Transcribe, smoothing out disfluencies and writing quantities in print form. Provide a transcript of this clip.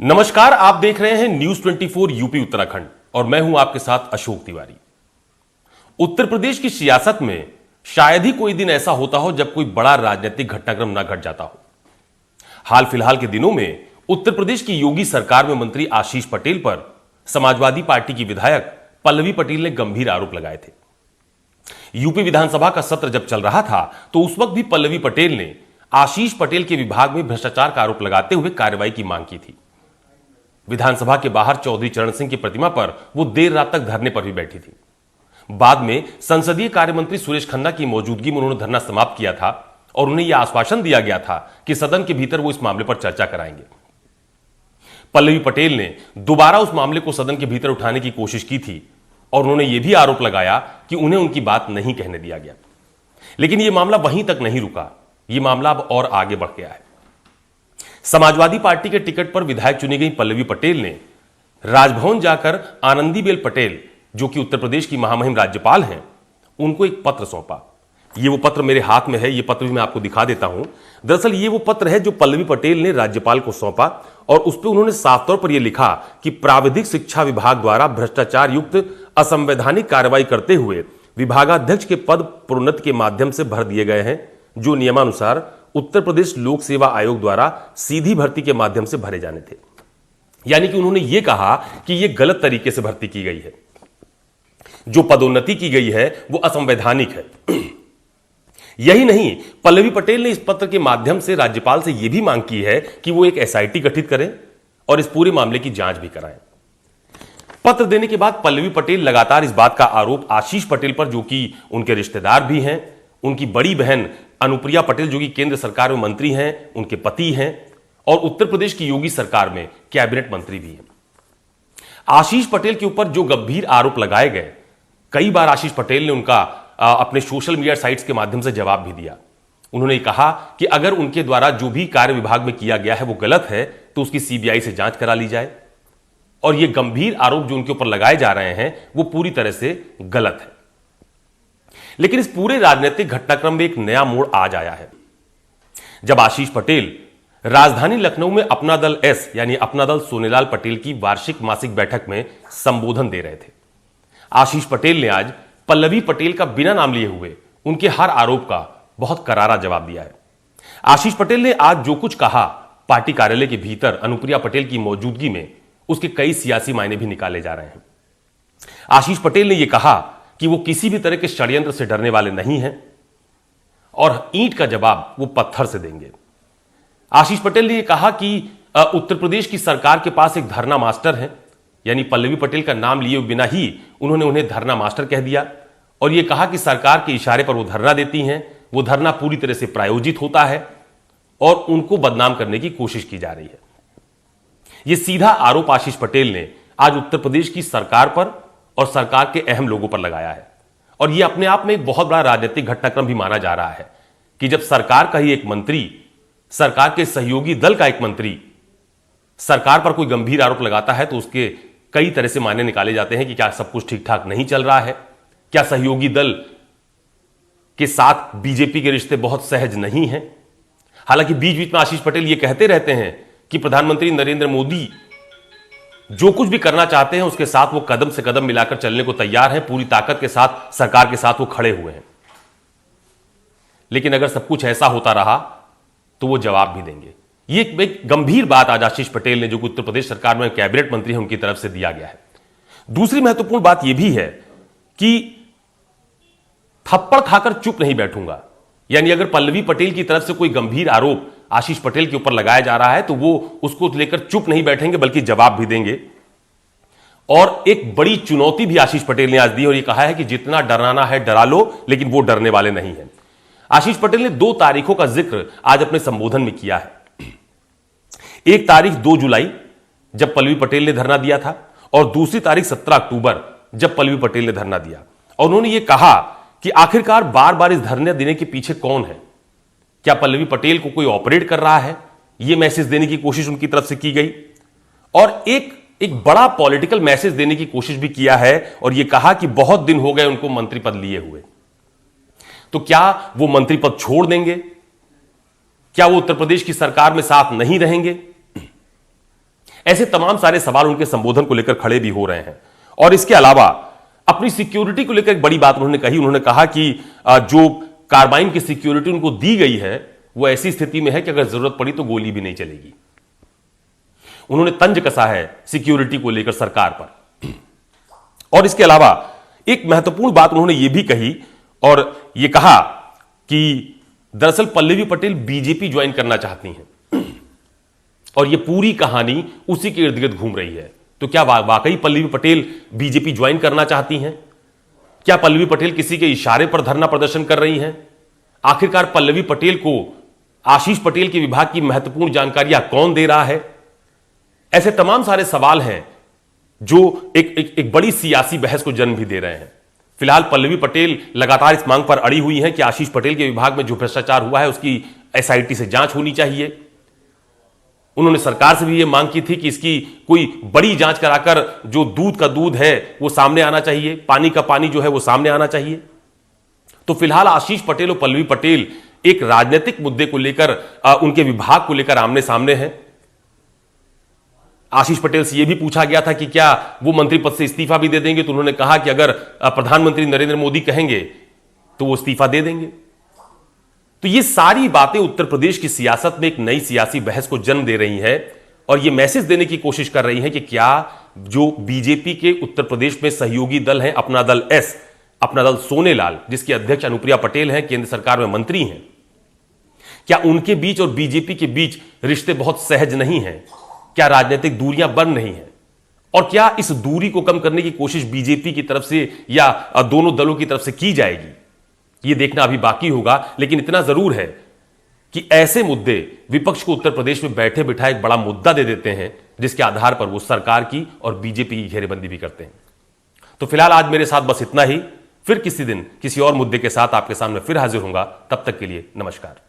नमस्कार, आप देख रहे हैं न्यूज 24 यूपी उत्तराखंड और मैं हूं आपके साथ अशोक तिवारी। उत्तर प्रदेश की सियासत में शायद ही कोई दिन ऐसा होता हो जब कोई बड़ा राजनीतिक घटनाक्रम ना घट जाता हो। हाल फिलहाल के दिनों में उत्तर प्रदेश की योगी सरकार में मंत्री आशीष पटेल पर समाजवादी पार्टी की विधायक पल्लवी पटेल ने गंभीर आरोप लगाए थे। यूपी विधानसभा का सत्र जब चल रहा था तो उस वक्त भी पल्लवी पटेल ने आशीष पटेल के विभाग में भ्रष्टाचार का आरोप लगाते हुए कार्रवाई की मांग की थी। विधानसभा के बाहर चौधरी चरण सिंह की प्रतिमा पर वो देर रात तक धरने पर भी बैठी थी। बाद में संसदीय कार्य मंत्री सुरेश खन्ना की मौजूदगी में उन्होंने धरना समाप्त किया था और उन्हें यह आश्वासन दिया गया था कि सदन के भीतर वो इस मामले पर चर्चा कराएंगे। पल्लवी पटेल ने दोबारा उस मामले को सदन के भीतर उठाने की कोशिश की थी और उन्होंने यह भी आरोप लगाया कि उन्हें उनकी बात नहीं कहने दिया गया। लेकिन यह मामला वहीं तक नहीं रुका, यह मामला अब और आगे बढ़ गया है। समाजवादी पार्टी के टिकट पर विधायक चुनी गई पल्लवी पटेल ने राजभवन जाकर आनंदीबेन पटेल, जो कि उत्तर प्रदेश की महामहिम राज्यपाल हैं, उनको एक पत्र सौंपा। ये वो पत्र मेरे हाथ में है, ये पत्र भी मैं आपको दिखा देता हूं। दरअसल ये वो पत्र है जो पल्लवी पटेल ने राज्यपाल को सौंपा और उस पर उन्होंने साफ तौर पर यह लिखा कि प्राविधिक शिक्षा विभाग द्वारा भ्रष्टाचार युक्त असंवैधानिक कार्रवाई करते हुए विभागाध्यक्ष के पद प्रोन्नति के माध्यम से भर दिए गए हैं, जो नियमानुसार उत्तर प्रदेश लोक सेवा आयोग द्वारा सीधी भर्ती के माध्यम से भरे जाने थे। यानी कि उन्होंने यह कहा कि यह गलत तरीके से भर्ती की गई है, जो पदोन्नति की गई है वो असंवैधानिक है। यही नहीं, पल्लवी पटेल ने इस पत्र के माध्यम से राज्यपाल से यह भी मांग की है कि वो एक एसआईटी गठित करें और इस पूरे मामले की जांच भी कराएं। पत्र देने के बाद पल्लवी पटेल लगातार इस बात का आरोप आशीष पटेल पर, जो कि उनके रिश्तेदार भी हैं, उनकी बड़ी बहन अनुप्रिया पटेल जो कि केंद्र सरकार में मंत्री हैं, उनके पति हैं और उत्तर प्रदेश की योगी सरकार में कैबिनेट मंत्री भी हैं। आशीष पटेल के ऊपर जो गंभीर आरोप लगाए गए, कई बार आशीष पटेल ने उनका अपने सोशल मीडिया साइट्स के माध्यम से जवाब भी दिया। उन्होंने कहा कि अगर उनके द्वारा जो भी कार्य विभाग में किया गया है वो गलत है तो उसकी सीबीआई से जांच करा ली जाए और ये गंभीर आरोप जो उनके ऊपर लगाए जा रहे हैं वो पूरी तरह से गलत है। लेकिन इस पूरे राजनीतिक घटनाक्रम में एक नया मोड़ आज आया है, जब आशीष पटेल राजधानी लखनऊ में अपना दल एस यानी अपना दल सोनेलाल पटेल की वार्षिक मासिक बैठक में संबोधन दे रहे थे। आशीष पटेल ने आज पल्लवी पटेल का बिना नाम लिए हुए उनके हर आरोप का बहुत करारा जवाब दिया है। आशीष पटेल ने आज जो कुछ कहा पार्टी कार्यालय के भीतर अनुप्रिया पटेल की मौजूदगी में, उसके कई सियासी मायने भी निकाले जा रहे हैं। आशीष पटेल ने यह कहा कि वो किसी भी तरह के षड्यंत्र से डरने वाले नहीं हैं और ईंट का जवाब वो पत्थर से देंगे। आशीष पटेल ने यह कहा कि उत्तर प्रदेश की सरकार के पास एक धरना मास्टर है, यानी पल्लवी पटेल का नाम लिए बिना ही उन्होंने उन्हें धरना मास्टर कह दिया और यह कहा कि सरकार के इशारे पर वो धरना देती हैं, वो धरना पूरी तरह से प्रायोजित होता है और उनको बदनाम करने की कोशिश की जा रही है। यह सीधा आरोप आशीष पटेल ने आज उत्तर प्रदेश की सरकार पर और सरकार के अहम लोगों पर लगाया है और यह अपने आप में एक बहुत बड़ा राजनीतिक घटनाक्रम भी माना जा रहा है कि जब सरकार का ही एक मंत्री, सरकार के सहयोगी दल का एक मंत्री सरकार पर कोई गंभीर आरोप लगाता है तो उसके कई तरह से मायने निकाले जाते हैं कि क्या सब कुछ ठीक ठाक नहीं चल रहा है, क्या सहयोगी दल के साथ बीजेपी के रिश्ते बहुत सहज नहीं हैं। हालांकि बीच बीच में आशीष पटेल ये कहते रहते हैं कि प्रधानमंत्री नरेंद्र मोदी जो कुछ भी करना चाहते हैं उसके साथ वो कदम से कदम मिलाकर चलने को तैयार हैं, पूरी ताकत के साथ सरकार के साथ वो खड़े हुए हैं। लेकिन अगर सब कुछ ऐसा होता रहा तो वो जवाब भी देंगे। ये एक गंभीर बात आज आशीष पटेल ने, जो कि उत्तर प्रदेश सरकार में कैबिनेट मंत्री हैं, उनकी तरफ से दिया गया है। दूसरी महत्वपूर्ण बात यह भी है कि थप्पड़ खाकर चुप नहीं बैठूंगा, यानी अगर पल्लवी पटेल की तरफ से कोई गंभीर आरोप आशीष पटेल के ऊपर लगाया जा रहा है तो वो उसको लेकर चुप नहीं बैठेंगे बल्कि जवाब भी देंगे। और एक बड़ी चुनौती भी आशीष पटेल ने आज दी और ये कहा है कि जितना डराना है डरा लो, लेकिन वो डरने वाले नहीं हैं। आशीष पटेल ने 2 तारीखों का जिक्र आज अपने संबोधन में किया है। एक तारीख 2 जुलाई जब पल्लवी पटेल ने धरना दिया था और दूसरी तारीख 17 अक्टूबर जब पल्लवी पटेल ने धरना दिया और उन्होंने यह कहा कि आखिरकार बार बार इस धरने देने के पीछे कौन है। क्या पल्लवी पटेल को कोई ऑपरेट कर रहा है, यह मैसेज देने की कोशिश उनकी तरफ से की गई और एक बड़ा पॉलिटिकल मैसेज देने की कोशिश भी किया है और यह कहा कि बहुत दिन हो गए उनको मंत्री पद लिए हुए, तो क्या वो मंत्री पद छोड़ देंगे, क्या वो उत्तर प्रदेश की सरकार में साथ नहीं रहेंगे। ऐसे तमाम सारे सवाल उनके संबोधन को लेकर खड़े भी हो रहे हैं। और इसके अलावा अपनी सिक्योरिटी को लेकर एक बड़ी बात उन्होंने कही। उन्होंने कहा कि जो कार्बाइन की सिक्योरिटी उनको दी गई है वो ऐसी स्थिति में है कि अगर जरूरत पड़ी तो गोली भी नहीं चलेगी। उन्होंने तंज कसा है सिक्योरिटी को लेकर सरकार पर। और इसके अलावा एक महत्वपूर्ण बात उन्होंने यह भी कही और यह कहा कि दरअसल पल्लवी पटेल बीजेपी ज्वाइन करना चाहती हैं और यह पूरी कहानी उसी के इर्द गिर्द घूम रही है। तो क्या वाकई पल्लवी पटेल बीजेपी ज्वाइन करना चाहती हैं? क्या पल्लवी पटेल किसी के इशारे पर धरना प्रदर्शन कर रही हैं? आखिरकार पल्लवी पटेल को आशीष पटेल के विभाग की महत्वपूर्ण जानकारियां कौन दे रहा है? ऐसे तमाम सारे सवाल हैं जो एक बड़ी सियासी बहस को जन्म भी दे रहे हैं। फिलहाल पल्लवी पटेल लगातार इस मांग पर अड़ी हुई हैं कि आशीष पटेल के विभाग में जो भ्रष्टाचार हुआ है उसकी एसआईटी से जांच होनी चाहिए। उन्होंने सरकार से भी यह मांग की थी कि इसकी कोई बड़ी जांच कराकर जो दूध का दूध है वो सामने आना चाहिए, पानी का पानी जो है वो सामने आना चाहिए। तो फिलहाल आशीष पटेल और पल्लवी पटेल एक राजनीतिक मुद्दे को लेकर उनके विभाग को लेकर आमने सामने हैं। आशीष पटेल से यह भी पूछा गया था कि क्या वो मंत्री पद से इस्तीफा भी दे देंगे, तो उन्होंने कहा कि अगर प्रधानमंत्री नरेंद्र मोदी कहेंगे तो वो इस्तीफा दे देंगे। तो ये सारी बातें उत्तर प्रदेश की सियासत में एक नई सियासी बहस को जन्म दे रही हैं और ये मैसेज देने की कोशिश कर रही हैं कि क्या जो बीजेपी के उत्तर प्रदेश में सहयोगी दल हैं, अपना दल एस, अपना दल सोनेलाल, जिसकी अध्यक्ष अनुप्रिया पटेल हैं, केंद्र सरकार में मंत्री हैं, क्या उनके बीच और बीजेपी के बीच रिश्ते बहुत सहज नहीं हैं? क्या राजनीतिक दूरियां बन रही हैं? और क्या इस दूरी को कम करने की कोशिश बीजेपी की तरफ से या दोनों दलों की तरफ से की जाएगी? यह देखना अभी बाकी होगा। लेकिन इतना जरूर है कि ऐसे मुद्दे विपक्ष को उत्तर प्रदेश में बैठे बिठाए एक बड़ा मुद्दा दे देते हैं जिसके आधार पर वो सरकार की और बीजेपी की घेरेबंदी भी करते हैं। तो फिलहाल आज मेरे साथ बस इतना ही। फिर किसी दिन किसी और मुद्दे के साथ आपके सामने फिर हाजिर होऊंगा। तब तक के लिए नमस्कार।